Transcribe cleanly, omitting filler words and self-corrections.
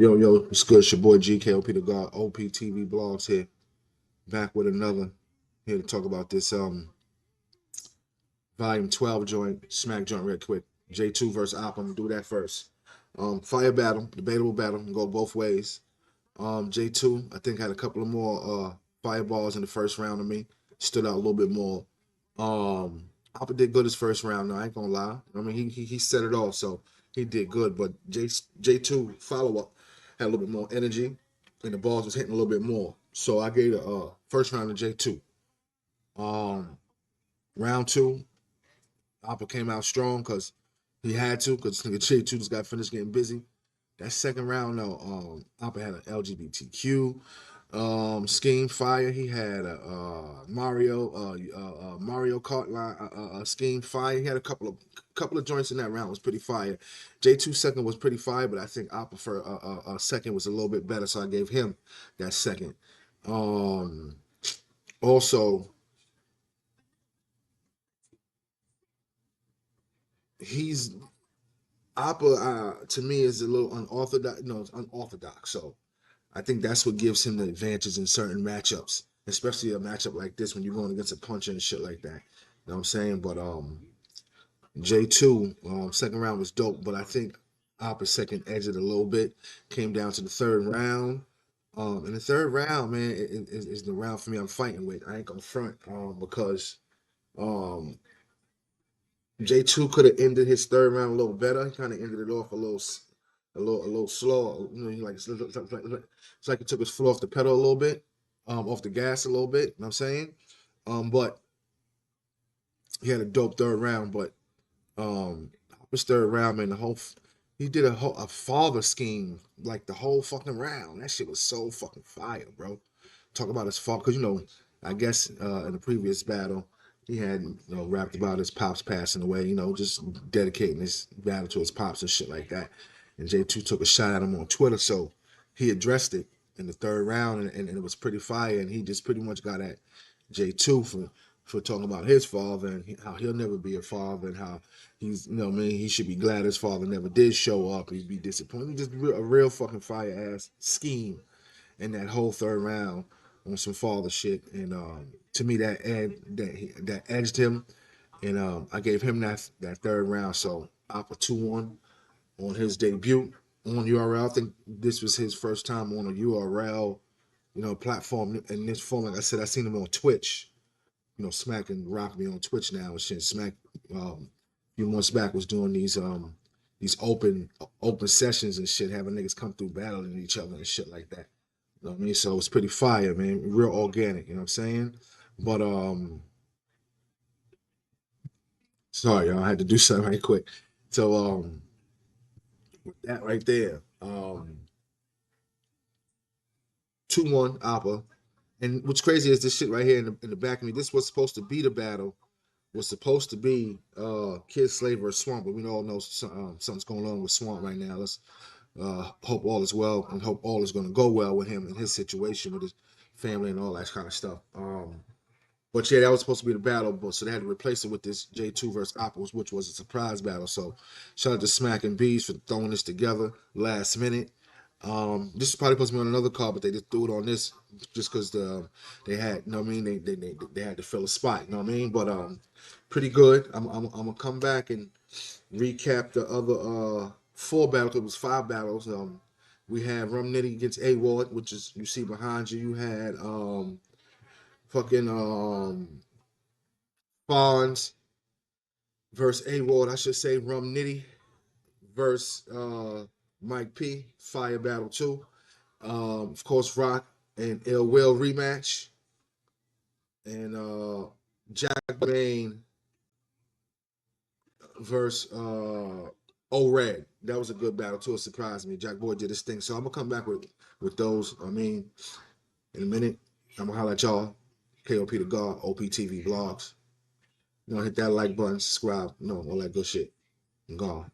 Yo, it's good. It's your boy G-KopThaGod, OPTV blogs here. Back with another here to talk about this volume 12 joint, smack joint real quick. J2 versus Oppa. I'm gonna do that first. Fire battle, debatable battle, can go both ways. J2, I think had a couple of more fireballs in the first round of me. Stood out a little bit more. Oppa did good his first round, no, I ain't gonna lie. I mean he set it off, so he did good, but J2 follow-up had a little bit more energy and the balls was hitting a little bit more. So I gave the first round to J2. Round two, Oppa came out strong because he had to, because J2 just got finished getting busy. That second round, though, Oppa had an LGBTQ scheme fire. He had a Mario Kart line scheme fire. He had a couple of joints in that round was pretty fire. J2 second was pretty fire, but I think Oppa for second was a little bit better, so I gave him that second. Also, he's Oppa to me is a little unorthodox. No, it's unorthodox. So I think that's what gives him the advantage in certain matchups, especially a matchup like this when you're going against a puncher and shit like that. You know what I'm saying? But J2 second round was dope, but I think Oppa's second edged it a little bit. Came down to the third round. In the third round, man, is the round for me I'm fighting with. I ain't gonna front because um J2 could have ended his third round a little better. He kind of ended it off a little slow. You know, it's like he took his foot off the pedal a little bit, off the gas a little bit. You know what I'm saying? But he had a dope third round. But his third round, man, he did a father scheme like the whole fucking round. That shit was so fucking fire, bro. Talk about his father, because I guess in the previous battle he had rapped about his pops passing away, just dedicating his battle to his pops and shit like that. And J2 took a shot at him on Twitter, so he addressed it in the third round, and it was pretty fire. And he just pretty much got at J2 for talking about his father and how he'll never be a father, and how he's, he should be glad his father never did show up. He'd be disappointed. Just a real fucking fire ass scheme in that whole third round on some father shit. And to me, that edged him, and I gave him that third round. So Oppa 2-1 on his debut on URL. I think this was his first time on a URL, platform in this form. Like I said, I seen him on Twitch. Smack and rock me on Twitch now and shit. Smack a few months back was doing these open sessions and shit, having niggas come through battling each other and shit like that. You know what I mean? So it's pretty fire, man. Real organic, you know what I'm saying? But sorry, y'all, I had to do something right quick. So with that right there, 2-1 Oppa. And what's crazy is this shit right here in the back of me. This was supposed to be the battle. Was supposed to be Kid Slave versus Swamp, but we all know something's going on with Swamp right now. Let's hope all is well, and hope all is going to go well with him and his situation with his family and all that kind of stuff. But yeah, that was supposed to be the battle, but so they had to replace it with this J2 versus Oppa, which was a surprise battle. So shout out to Smack and Bees for throwing this together last minute. This is probably supposed to be on another card, but they just threw it on this just because they had, you know what I mean, they had to fill a spot, you know what I mean. But pretty good. I'm gonna come back and recap the other 4 battles. It was 5 battles. We had Rum Nitty against A Ward, which is you see behind you. You had fucking Fonz versus A Ward. I should say Rum Nitty versus Mike P. Fire battle 2. Of course, Rock and Ill Will rematch. And Jack Bain versus O-Red. That was a good battle too. It surprised me. Jack Boy did his thing. So I'm gonna come back with those. I mean, in a minute. I'm gonna holler at y'all. KopThaGod, OPTV blogs. Hit that like button, subscribe, all that good shit. I'm gone.